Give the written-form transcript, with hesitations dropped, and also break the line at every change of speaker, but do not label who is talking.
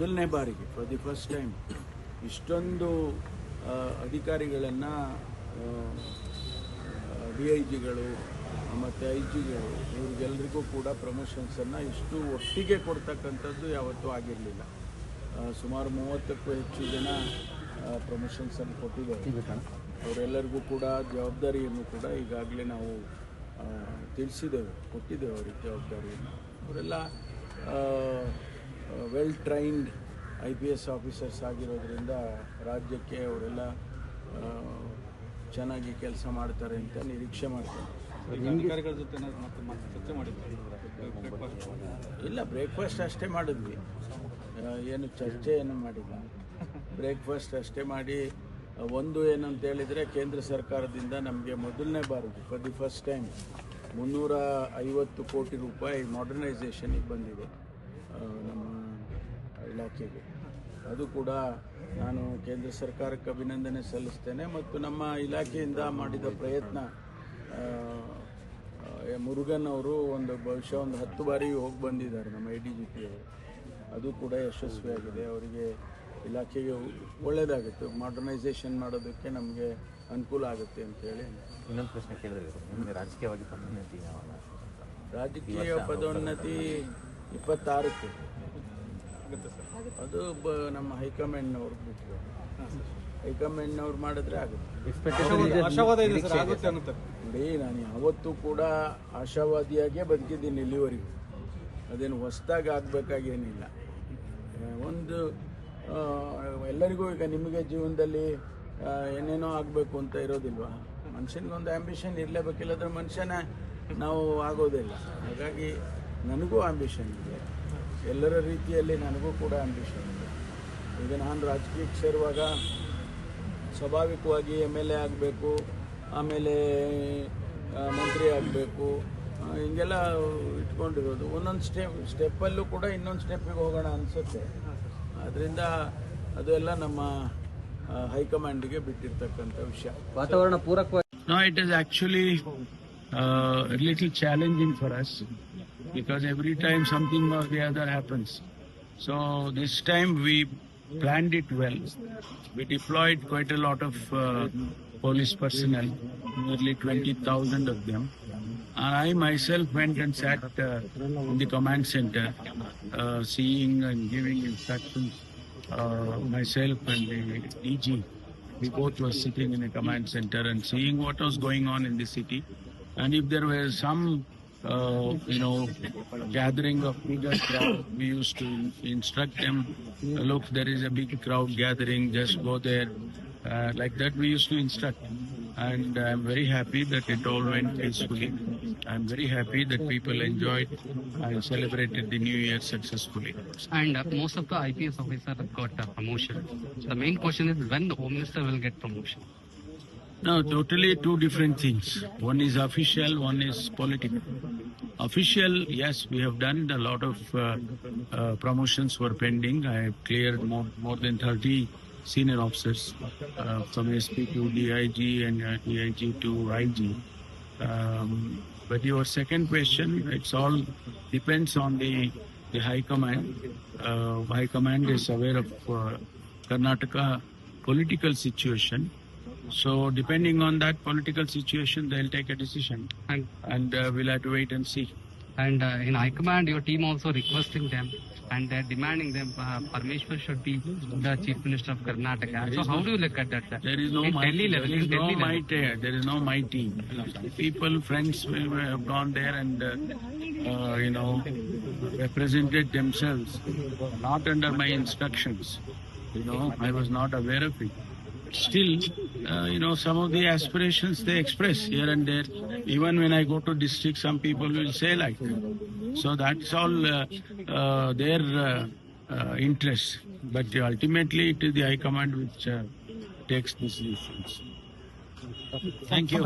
ಮೊದಲನೇ ಬಾರಿಗೆ for the first time ಇಷ್ಟೊಂದು ಅಧಿಕಾರಿಗಳನ್ನು DIGಗಳು ಮತ್ತು IG ಗಳು ಇವ್ರಿಗೆಲ್ಲರಿಗೂ ಕೂಡ ಪ್ರಮೋಷನ್ಸನ್ನು ಇಷ್ಟು ಒಟ್ಟಿಗೆ ಕೊಡ್ತಕ್ಕಂಥದ್ದು ಯಾವತ್ತೂ ಆಗಿರಲಿಲ್ಲ. ಸುಮಾರು 30ಕ್ಕೂ ಹೆಚ್ಚು ಜನ ಪ್ರಮೋಷನ್ಸನ್ನು ಕೊಟ್ಟಿದ್ದಾರೆ. ಅವರೆಲ್ಲರಿಗೂ ಕೂಡ ಜವಾಬ್ದಾರಿಯನ್ನು ಕೂಡ ಈಗಾಗಲೇ ನಾವು ಕೊಟ್ಟಿದ್ದೇವೆ ಅವರಿಗೆ ಜವಾಬ್ದಾರಿಯನ್ನು. ಅವರೆಲ್ಲ ವೆಲ್ ಟ್ರೈನ್ಡ್ IPS ಆಫೀಸರ್ಸ್ ಆಗಿರೋದ್ರಿಂದ ರಾಜ್ಯಕ್ಕೆ ಅವರೆಲ್ಲ ಚೆನ್ನಾಗಿ ಕೆಲಸ ಮಾಡ್ತಾರೆ ಅಂತ ನಿರೀಕ್ಷೆ ಮಾಡ್ತಾರೆ.
ಅಧಿಕಾರಿಗಳ ಜೊತೆ ಚರ್ಚೆ ಮಾಡಿದ್ವಿ.
ಇಲ್ಲ, ಬ್ರೇಕ್ಫಾಸ್ಟ್ ಅಷ್ಟೇ ಮಾಡಿದ್ವಿ, ಏನು ಚರ್ಚೆ ಏನು ಮಾಡಿಲ್ಲ. ಬ್ರೇಕ್ಫಾಸ್ಟ್ ಅಷ್ಟೇ ಮಾಡಿ ಒಂದು ಏನಂತ ಹೇಳಿದರೆ, ಕೇಂದ್ರ ಸರ್ಕಾರದಿಂದ ನಮಗೆ ಮೊದಲನೇ ಬಾರಿಗೆ ಫಾರ್ ದಿ ಫಸ್ಟ್ ಟೈಮ್ 350 ಕೋಟಿ ರೂಪಾಯಿ ಮಾಡರ್ನೈಸೇಷನಿಗೆ ಬಂದಿದೆ ನಮ್ಮ ಇಲಾಖೆಗೆ. ಅದು ಕೂಡ ನಾನು ಕೇಂದ್ರ ಸರ್ಕಾರಕ್ಕೆ ಅಭಿನಂದನೆ ಸಲ್ಲಿಸ್ತೇನೆ. ಮತ್ತು ನಮ್ಮ ಇಲಾಖೆಯಿಂದ ಮಾಡಿದ ಪ್ರಯತ್ನ, ಮುರುಗನ್ ಅವರು ಬಹುಶಃ ಒಂದು 10 ಬಾರಿ ಹೋಗಿ ಬಂದಿದ್ದಾರೆ ನಮ್ಮ ADGP ಅವರು. ಅದು ಕೂಡ ಯಶಸ್ವಿಯಾಗಿದೆ. ಅವರಿಗೆ ಇಲಾಖೆಗೆ ಒಳ್ಳೆಯದಾಗುತ್ತೆ, ಮಾಡರ್ನೈಸೇಷನ್ ಮಾಡೋದಕ್ಕೆ ನಮಗೆ ಅನುಕೂಲ ಆಗುತ್ತೆ ಅಂತೇಳಿ.
ಇನ್ನೊಂದು ಪ್ರಶ್ನೆ ಕೇಳಿದ್ರೆ, ರಾಜಕೀಯವಾಗಿ ಪದೋನ್ನತಿ
ರಾಜಕೀಯ ಪದೋನ್ನತಿ 26ಕ್ಕೆ ಅದು ನಮ್ಮ ಹೈಕಮಾಂಡ್ನವ್ರು ಬಿಟ್ಟರು. ಹೈಕಮಾಂಡ್ನವ್ರು ಮಾಡಿದ್ರೆ ಆಗುತ್ತೆ. ನೋಡಿ, ನಾನು ಯಾವತ್ತೂ ಕೂಡ ಆಶಾವಾದಿಯಾಗೇ ಬದುಕಿದ್ದೀನಿ ಇಲ್ಲಿವರೆಗೂ. ಅದೇನು ಹೊಸದಾಗಿ ಆಗಬೇಕಾಗೇನಿಲ್ಲ. ಎಲ್ಲರಿಗೂ ಈಗ ನಿಮಗೆ ಜೀವನದಲ್ಲಿ ಏನೇನೋ ಆಗಬೇಕು ಅಂತ ಇರೋದಿಲ್ವಾ? ಮನುಷ್ಯನಿಗೊಂದು ಆ್ಯಂಬಿಷನ್ ಇರಲೇಬೇಕಿಲ್ಲದ್ರೆ ಮನುಷ್ಯನ ನಾವು ಆಗೋದಿಲ್ಲ. ಹಾಗಾಗಿ ನನಗೂ ಆ್ಯಂಬಿಷನ್ ಇದೆ, ಎಲ್ಲರ ರೀತಿಯಲ್ಲಿ ನನಗೂ ಕೂಡ ಆ್ಯಂಬಿಷನ್ ಇದೆ. ಈಗ ನಾನು ರಾಜಕೀಯಕ್ಕೆ ಸೇರುವಾಗ ಸ್ವಾಭಾವಿಕವಾಗಿ MLA ಆಗಬೇಕು, ಆಮೇಲೆ ಮಂತ್ರಿ ಆಗಬೇಕು, ಹಿಂಗೆಲ್ಲ ಇಟ್ಕೊಂಡಿರೋದು. ಒಂದೊಂದು ಸ್ಟೆಪ್ಪಲ್ಲೂ ಕೂಡ ಇನ್ನೊಂದು ಸ್ಟೆಪ್ಪಿಗೆ ಹೋಗೋಣ ಅನಿಸುತ್ತೆ. ಅದರಿಂದ ಅದೆಲ್ಲ ನಮ್ಮ ಹೈಕಮಾಂಡ್ಗೆ ಬಿಟ್ಟಿರ್ತಕ್ಕಂಥ ವಿಷಯ.
ವಾತಾವರಣ ಪೂರಕವಾಗಿ.
No, it is actually a little challenging for us because every time something or the other happens. So this time we planned it well. We deployed quite a lot of police personnel, nearly 20,000 of them. And I myself went and sat in the command center, seeing and giving instructions. Myself and the DG, we both were sitting in a command center and seeing what was going on in the city. And if there were some, gathering of bigger crowd, we used to instruct them, look, there is a big crowd gathering, just go there. Like that we used to instruct. And I'm very happy that it all went peacefully. I'm very happy that people enjoyed and celebrated the New Year successfully.
And most of the IPS officers got a promotion. The main question is when the Home Minister will get promotion.
No, totally two different things. One is official, one is political. Official, yes, we have done a lot of promotions were pending. I have cleared more than 30 senior officers, from SP to DIG and DIG to IG. But your second question, it's all depends on the High Command. High Command is aware of Karnataka political situation. So depending on that political situation, they'll take a decision. And we'll have to wait and see.
And in High Command, your team also requesting them and they're demanding them, Parmeshwar should be the Chief Minister of Karnataka. So how do you look at that?
There is no my team. People, friends have gone there and represented themselves, not under my instructions. I was not aware of it. Still, some of the aspirations they express here and there. Even when I go to district, some people will say like that. So that's all their interest. But ultimately, it is the High Command which takes these decisions. Thank you.